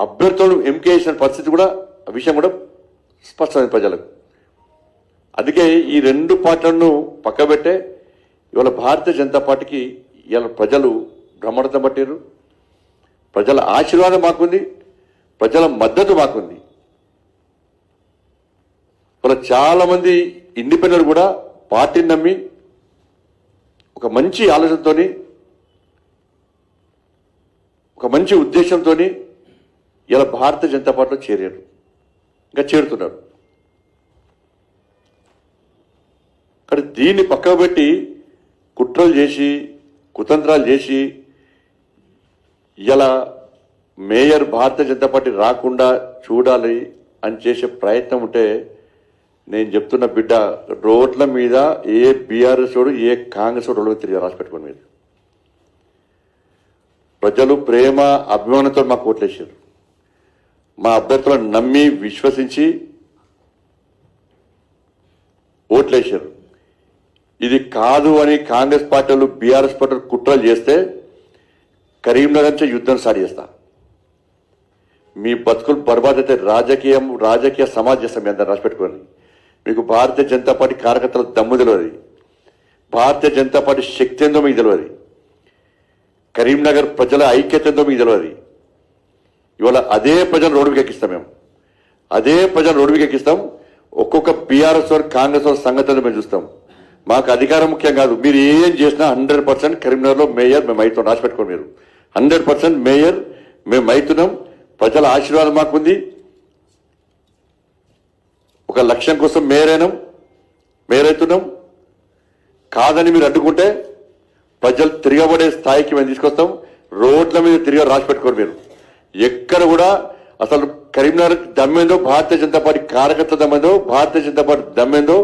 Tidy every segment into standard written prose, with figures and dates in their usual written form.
అభ్యర్థులను ఎంపిక చేసిన పరిస్థితి కూడా ఆ విషయం కూడా స్పష్టమైన ప్రజలకు. అందుకే ఈ రెండు పార్టీలను పక్కబెట్టే ఇవాళ భారతీయ జనతా పార్టీకి ఇవాళ ప్రజలు బ్రహ్మరథం పట్టారు. ప్రజల ఆశీర్వాదం మాకుంది, ప్రజల మద్దతు మాకుంది. ఇవాళ చాలామంది ఇండిపెండెంట్ కూడా పార్టీని నమ్మి ఒక మంచి ఆలోచనతో ఒక మంచి ఉద్దేశంతో ఇలా భారతీయ జనతా పార్టీలో చేరారు, ఇంకా చేరుతున్నారు. కానీ దీన్ని పక్కకు పెట్టి కుట్రలు చేసి కుతంత్రాలు చేసి ఇలా మేయర్ భారతీయ జనతా పార్టీ రాకుండా చూడాలి అని చేసే ప్రయత్నం ఉంటే నేను చెప్తున్న బిడ్డ, రోడ్ల మీద ఏ బీఆర్ఎస్ వాడు ఏ కాంగ్రెస్ వాడు తిరిగి రాసి పెట్టుకోండి. మీరు ప్రజలు ప్రేమ అభిమానంతో మాకు ఓట్లేసారు. మా అభ్యర్థులను నమ్మి విశ్వసించి ఓట్లేశారు. ఇది కాదు అని కాంగ్రెస్ పార్టీలు బీఆర్ఎస్ పార్టీలు కుట్రలు చేస్తే కరీంనగర్ నుంచి యుద్ధం స్టార్ట్ చేస్తా. మీ బతుకులు బర్బాద్ అయితే రాజకీయ సమాజ్ చేస్తాం. మీ అందరూ రాసిపెట్టుకోండి. మీకు భారతీయ జనతా పార్టీ కార్యకర్తల దమ్ము తెలియదు, భారతీయ జనతా పార్టీ శక్తి ఏందో మీకు తెలియదు, కరీంనగర్ ప్రజల ఐక్యత ఏందో మీకు తెలియదు. ఇవాళ అదే ప్రజలు రోడ్డుకి ఎక్కిస్తాం. మేము అదే ప్రజలు రోడ్డుకి ఎక్కిస్తాం. ఒక్కొక్క బీఆర్ఎస్ వారు కాంగ్రెస్ వారి సంగతి మేము చూస్తాం. మాకు అధికారం ముఖ్యం కాదు. మీరు ఏం చేసినా 100% కరీంనగర్లో మేయర్ మేము అవుతాం. రాసిపెట్టుకోండి. మీరు 100% మేయర్ మేము అవుతున్నాం. ప్రజల ఆశీర్వాదం మాకుంది. ఒక లక్ష్యం కోసం మేయర్ అవుతున్నాం. కాదని మీరు అడ్డుకుంటే ప్రజలు తిరగబడే స్థాయికి మేము తీసుకొస్తాం. రోడ్ల మీద తిరిగి రాసిపెట్టుకోండి. మీరు ఎక్కడ కూడా అసలు కరీంనగర్ దమ్మేందో, భారతీయ జనతా పార్టీ కార్యకర్త దమ్మేందో, Bharatiya Janata party దమ్మేందో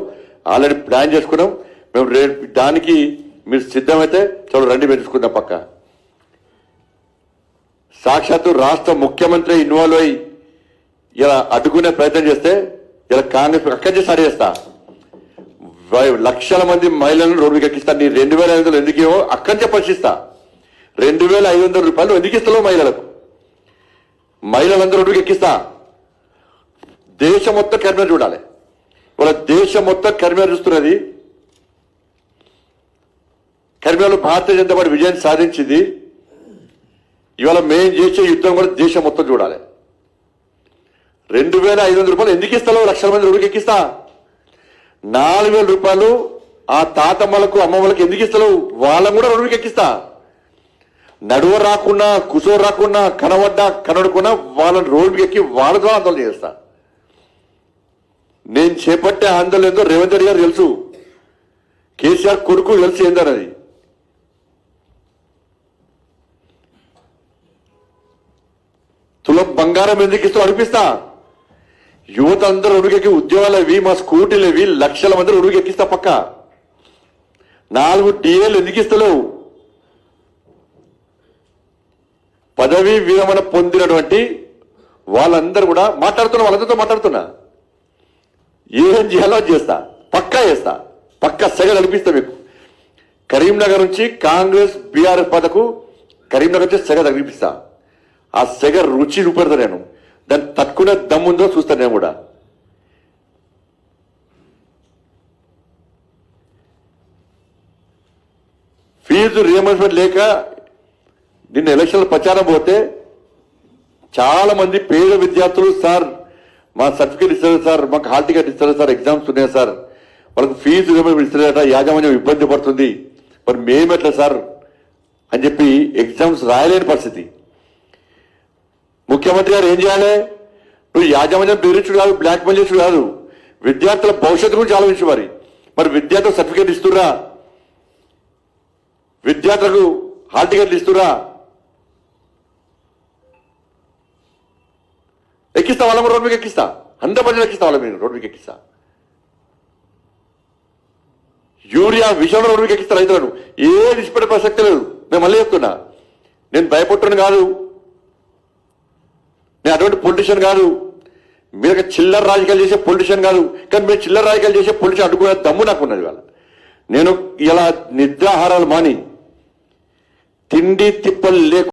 already plan చేసుకున్నాం. మేము దానికి మీరు సిద్ధమైతే చలో రండి పెంచుకుందాం. పక్క సాక్షాత్తు రాష్ట్ర ముఖ్యమంత్రి ఇన్వాల్వ్ అయ్యి ఇలా అడ్డుకునే ప్రయత్నం చేస్తే ఇలా కాంగ్రెస్ అక్కడి నుంచి స్టార్ట్ చేస్తా. లక్షల మంది మహిళలను రోడ్డుకి ఎక్కిస్తా. నీ 2,500 ఎందుకేమో అక్కడి నుంచే ప్రశ్నిస్తా. 2,500 రూపాయలు ఎందుకు ఇస్తావు మహిళలందరూ రోడ్డుకి ఎక్కిస్తా. దేశం మొత్తం కరీంనగర్ చూడాలి. ఇవాళ దేశం మొత్తం కరీంనగర్ చూస్తున్నది. కరీంనగర్లో భారతీయ జనతా పార్టీ విజయం సాధించింది. ఇవాళ మేము చేసే యుద్ధం కూడా దేశం మొత్తం చూడాలి. 2,500 రూపాయలు ఎందుకు ఇస్తావు? లక్షల మంది రోడ్డుకి ఎక్కిస్తా. 4,000 రూపాయలు ఆ తాతమ్మలకు అమ్మమ్మలకు ఎందుకు ఇస్తావు? వాళ్ళని కూడా రోడ్డుకి ఎక్కిస్తా. నడువ రాకుండా, కుసో రాకుండా, కనబడ్డా కనడుకున్నా వాళ్ళని రోడ్డుకి ఎక్కి వాళ్ళతో ఆందోళన చేస్తా. నేను చేపట్టే ఆందోళన ఏందో రేవంత్ రెడ్డి గారు తెలుసు, కేసీఆర్ కొడుకు తెలుసు ఏందన్నది. తులం బంగారం ఎందుకు ఇస్తూ అనిపిస్తా. యువత అందరూ ఉడుకెక్కి ఉద్యోగాలు అవి, మా స్కూటీలు అవి, లక్షల మంది ఉడుగు ఎక్కిస్తా. పక్క 4 DAలు ఎందుకు ఇస్తలేవు? పదవీ విరమణ పొందినటువంటి వాళ్ళందరూ కూడా వాళ్ళందరితో మాట్లాడుతున్నా. ఏం చేయాలో చేస్తా, పక్కా చేస్తా, పక్కా సెగ కల్పిస్తా. మీకు కరీంనగర్ నుంచి కాంగ్రెస్ బీఆర్ఎస్ పార్టీకు కరీంనగర్ నుంచి సెగ తగిలిపిస్తా. ఆ సెగ రుచి చూపెడతా. నేను దాన్ని తట్టుకునే దమ్ముందో చూస్తాను. నేను కూడా ఫీజు రియంబర్స్మెంట్ లేక నిన్న ఎలక్షన్ల ప్రచారం పోతే చాలా మంది పేద విద్యార్థులు, సార్ మా సర్టిఫికేట్ ఇస్తారు సార్, మాకు హాల్ టికెట్ ఇస్తారు సార్, ఎగ్జామ్స్ ఉన్నాయి సార్, వాళ్ళకి ఫీజు రియంబర్స్మెంట్ ఇస్తారట, యాజమాన్యం ఇబ్బంది పడుతుంది, మరి మేమెట్లా సార్ అని చెప్పి ఎగ్జామ్స్ రాయలేని పరిస్థితి. ముఖ్యమంత్రి గారు ఏం చేయాలి? నువ్వు యాజమాన్యం బెదిరించుడు కాదు, బ్లాక్ మెయిల్ చేసుడు కాదు, విద్యార్థుల భవిష్యత్తు గురించి ఆలోచించు. మరి విద్యార్థులకు సర్టిఫికేట్ ఇస్తురా? విద్యార్థులకు హాల్ టికెట్లు ఇస్తురా? ఎక్కిస్తా. వాళ్ళ రోడ్డు మీకు ఎక్కిస్తా. 100% ఎక్కిస్తా. వాళ్ళ మీరు రోడ్డు మీకు ఎక్కిస్తా. యూరియా విషయంలో రోడ్డు మీకు ఎక్కిస్తా. రైతులను ఏది ఇష్టపడే ప్రసక్తి లేదు. నేను మళ్ళీ చెప్తున్నా, నేను భయపడుతున్నా కాదు, నేను అటువంటి పొలిటీషియన్ కాదు, మీరు చిల్లర రాజకీయాలు చేసే పొలిటీషియన్ కాదు. కానీ మీరు చిల్లర రాజకీయాలు చేసే పొలిటీషియన్ అడ్డుకునే దమ్ము నాకు ఉన్నది. వాళ్ళ నేను ఇలా నిద్రాహారాలు మాని తిండి తిప్పలు లేకుండా